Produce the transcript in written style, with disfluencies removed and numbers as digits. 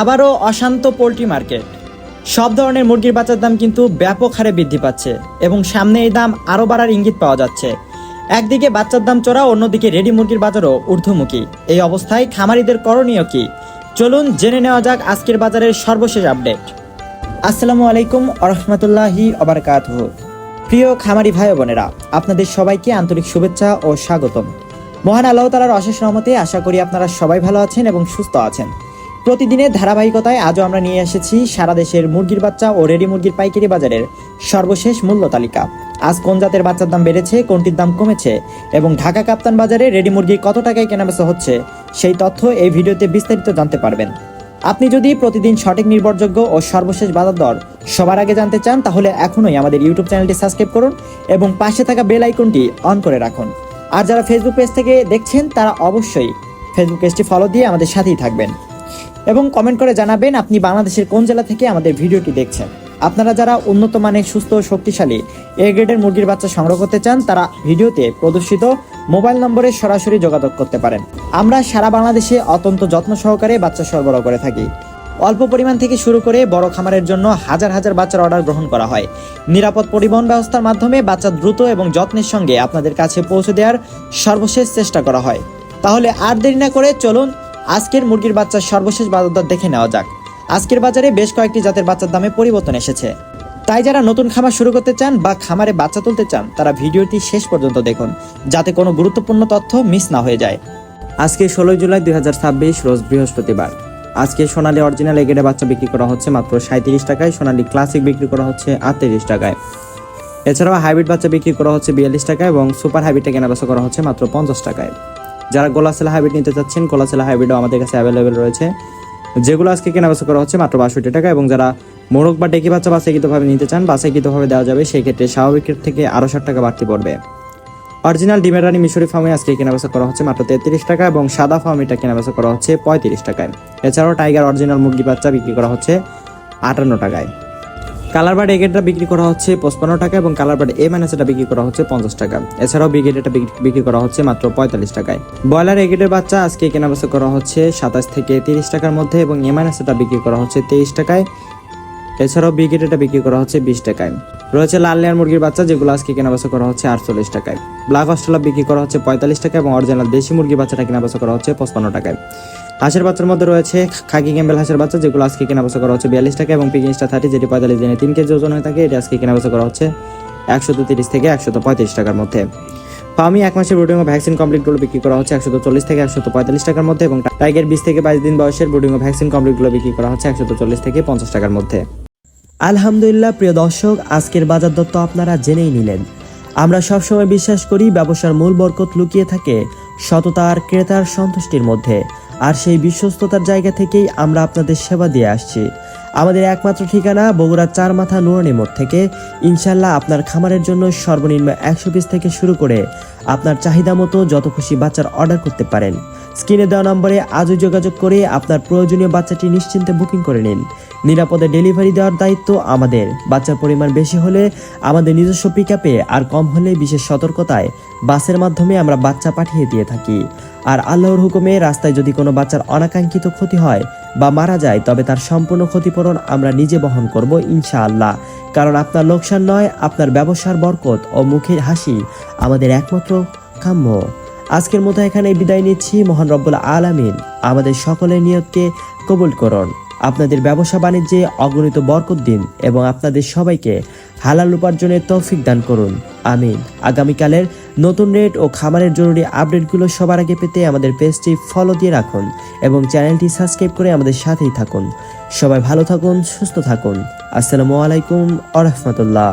আবারও অশান্ত poultry market. সব ধরনের মুরগির বাচ্চার দাম কিন্তু ব্যাপক হারে বৃদ্ধি পাচ্ছে এবং সামনে এই দাম আরও বাড়ার ইঙ্গিত পাওয়া যাচ্ছে। একদিকে বাচ্চার দাম চড়া, অন্যদিকে রেডি মুরগির বাজারও ঊর্ধ্বমুখী। এই অবস্থায় খামারিদের করণীয় কি? চলুন জেনে নেওয়া যাক আজকের বাজারের সর্বশেষ আপডেট। আসসালামু আলাইকুম ওরহমতুল্লাহি ওবারাকাতুহু। প্রিয় খামারি ভাই বোনেরা, আপনাদের সবাইকে আন্তরিক শুভেচ্ছা ও স্বাগতম। মহান আল্লাহ তাআলার অশেষ রহমতে আশা করি আপনারা সবাই ভালো আছেন এবং সুস্থ আছেন। প্রতিদিনের ধারাবাহিকতায় আজও আমরা নিয়ে এসেছি সারা দেশের মুরগির বাচ্চা ও রেডি মুরগির পাইকারি বাজারের সর্বশেষ মূল্য তালিকা। আজ কোন জাতের বাচ্চার দাম বেড়েছে, কোনটির দাম কমেছে এবং ঢাকা কাপ্তান বাজারে রেডি মুরগি কত টাকায় কেনাবেচা হচ্ছে, সেই তথ্য এই ভিডিওতে বিস্তারিত জানতে পারবেন। আপনি যদি প্রতিদিন সঠিক, নির্ভরযোগ্য ও সর্বশেষ বাজার দর সবার আগে জানতে চান, তাহলে এখনই আমাদের ইউটিউব চ্যানেলটি সাবস্ক্রাইব করুন এবং পাশে থাকা বেল আইকনটি অন করে রাখুন। আর যারা ফেসবুক পেজ থেকে দেখছেন, তারা অবশ্যই ফেসবুক পেজটি ফলো দিয়ে আমাদের সাথেই থাকবেন এবং কমেন্ট করে জানাবেন আপনি বাংলাদেশের কোন জেলা থেকে আমাদের ভিডিওটি দেখছেন। আপনারা যারা উন্নত মানের, সুস্থ ও শক্তিশালী এ গ্রেডের মুরগির বাচ্চা সংগ্রহ করতে চান, তারা ভিডিওতে প্রদর্শিত মোবাইল নম্বরে সরাসরি যোগাযোগ করতে পারেন। আমরা সারা বাংলাদেশে অত্যন্ত যত্ন সহকারে বাচ্চা সরবরাহ করে থাকি। অল্প পরিমাণ থেকে শুরু করে বড় খামারের জন্য হাজার হাজার বাচ্চার অর্ডার গ্রহণ করা হয়। নিরাপদ পরিবহন ব্যবস্থার মাধ্যমে বাচ্চা দ্রুত এবং যত্নের সঙ্গে আপনাদের কাছে পৌঁছে দেওয়ার সর্বশেষ চেষ্টা করা হয়। তাহলে আর দেরি না করে চলুন আজকের মুরগির বাচ্চার সর্বশেষ বাজার দর দেখে নেওয়া যাক। আজকের বাজারে বেশ কয়েকটি জাতের বাচ্চার দামে পরিবর্তন এসেছে। তাই যারা নতুন খামার শুরু করতে চান বা খামারে বাচ্চা তুলতে চান, তারা ভিডিওটি শেষ পর্যন্ত দেখুন, যাতে কোনো গুরুত্বপূর্ণ তথ্য মিস না হয়ে যায়। আজকে 16 জুলাই 2026 রোজ বৃহস্পতিবার। আজকে সোনালী অরিজিনাল এগেডে বাচ্চা বিক্রি করা হচ্ছে মাত্র 37 টাকায়, সোনালী ক্লাসিক বিক্রি করা হচ্ছে 38 টাকায়। এছাড়াও হাইব্রিড বাচ্চা বিক্রি করা হচ্ছে 42 টাকায় এবং সুপার হাইব্রিডটা কেনাবেচা করা হচ্ছে মাত্র 50 টাকায়। যারা গোলাসেলা হাইব্রিড নিতে চাচ্ছেন, গোলাসেলা হাইব্রিডও আমাদের কাছে অ্যাভেলেবেল রয়েছে, যেগুলো আজকে কেনাবেচা করা হচ্ছে মাত্র 62 টাকা। এবং যারা মোরগ বা ডেকি বাচ্চা বাছাইকৃতভাবে নিতে চান, বাছাইকৃতভাবে দেওয়া যাবে, সেই ক্ষেত্রে স্বাভাবিকের থেকে আরও 60 টাকা বাড়তি পড়বে। অরিজিনাল ডিমের রানী মিশরি ফার্মে আজকে কেনাবেচা করা হচ্ছে মাত্র 33 টাকা এবং সাদা ফার্মিটা কেনাবেচা করা হচ্ছে 35 টাকায়। এছাড়াও টাইগার অরিজিনাল মুরগি বাচ্চা বিক্রি করা হচ্ছে 58 টাকায়। কালার বার্ড এগেটটা বিক্রি করা হচ্ছে 55 টাকা এবং কালার বার্ড এ মাইনাসটা বিক্রি করা হচ্ছে 50 টাকা। এছাড়াও বিগেটটা বিক্রি করা হচ্ছে মাত্র 45 টাকায়। ব্রয়লার এগেটের বাচ্চা আজকে কেনাবেচা করা হচ্ছে 27 থেকে 30 টাকার মধ্যে এবং এ মাইনাসটা বিক্রি করা হচ্ছে 23 টাকায়। এছাড়াও বিগেটটা বিক্রি করা হচ্ছে 20 টাকায়। রয়েছে লাল লেয়ার মুরগির বাচ্চা, যেগুলো আজকে কেনাবেচা করা হচ্ছে 48 টাকায়। ব্ল্যাক অস্ট্রেলিয়া বিক্রি করা হচ্ছে 45 টাকা এবং অরিজিনাল দেশি মুরগির বাচ্চাটা কেনাবেচা করা হচ্ছে 55 টাকায়। হাঁসের বাচ্চার মধ্যে রয়েছে খাকি ক্যাম্বেল হাঁসের বাচ্চা, যেগুলো আজকে কেনাবেচা করা হচ্ছে 42 টাকা এবং পিকিংস্টার 30, যেটি 45 দিনে 3 কেজি ওজন হয়ে থাকে, এটি আজকে কেনাবেচা করা হচ্ছে 130 থেকে 135 টাকার মধ্যে। ফার্মি 1 মাসের ব্রুডিং ও ভ্যাকসিন কমপ্লিটগুলো বিক্রি করা হচ্ছে 140 থেকে 145 টাকার মধ্যে এবং টাইগার 20 থেকে 22 দিন বয়সের ব্রুডিং ও ভ্যাকসিন কমপ্লিটগুলো বিক্রি করা হচ্ছে 140 থেকে 50 টাকার মধ্যে। আলহামদুলিল্লাহ প্রিয় দর্শক, আজকের বাজার দর তো আপনারা জেনেই নিলেন। আমরা সবসময় বিশ্বাস করি ব্যবসার মূল বরকত লুকিয়ে থাকে সততা আর ক্রেতার সন্তুষ্টির মধ্যে, আর সেই বিশ্বস্ততার জায়গা থেকেই আমরা আপনাদের সেবা দিয়ে আসছি। আমাদের একমাত্র ঠিকানা বগুড়ার 4 মাথা নুরানি মোড় থেকে। ইনশাল্লাহ আপনার খামারের জন্য সর্বনিম্ন 100 পিস থেকে শুরু করে আপনার চাহিদা মতো যত খুশি বাচ্চার অর্ডার করতে পারেন। স্ক্রিনে দেওয়া নম্বরে আজই যোগাযোগ করে আপনার প্রয়োজনীয় বাচ্চাটি নিশ্চিন্তে বুকিং করে নিন। নিরাপদে ডেলিভারি দেওয়ার দায়িত্ব আমাদের। বাচ্চার পরিমাণ বেশি হলে আমাদের নিজস্ব পিকআপে, আর কম হলে বিশেষ সতর্কতায় বাসের মাধ্যমে আমরা বাচ্চা পাঠিয়ে দিয়ে থাকি। আর আল্লাহর হুকুমে রাস্তায় যদি কোনো বাচ্চার অনাকাঙ্ক্ষিত ক্ষতি হয় বা মারা যায়, তবে তার সম্পূর্ণ ক্ষতিপূরণ আমরা নিজে বহন করব ইনশাআল্লাহ। কারণ আপনার লোকসান নয়, আপনার ব্যবসার বরকত ও মুখের হাসি আমাদের একমাত্র কাম্য। আজকের মতো এখানে বিদায় নিচ্ছি। মহান রব্বুল আলামিন আমাদের সকলের নিয়তকে কবুল করুন, আপনাদের ব্যবসা বাণিজ্যে অগণিত বরকত দিন এবং আপনাদের সবাইকে হালাল উপার্জনের তৌফিক দান করুন, আমিন। আগামীকালের নতুন রেট ও খামারের জরুরি আপডেটগুলো সবার আগে পেতে আমাদের পেজটি ফলো দিয়ে রাখুন এবং চ্যানেলটি সাবস্ক্রাইব করে আমাদের সাথেই থাকুন। সবাই ভালো থাকুন, সুস্থ থাকুন। আসসালামু আলাইকুম ওয়া রাহমাতুল্লাহ।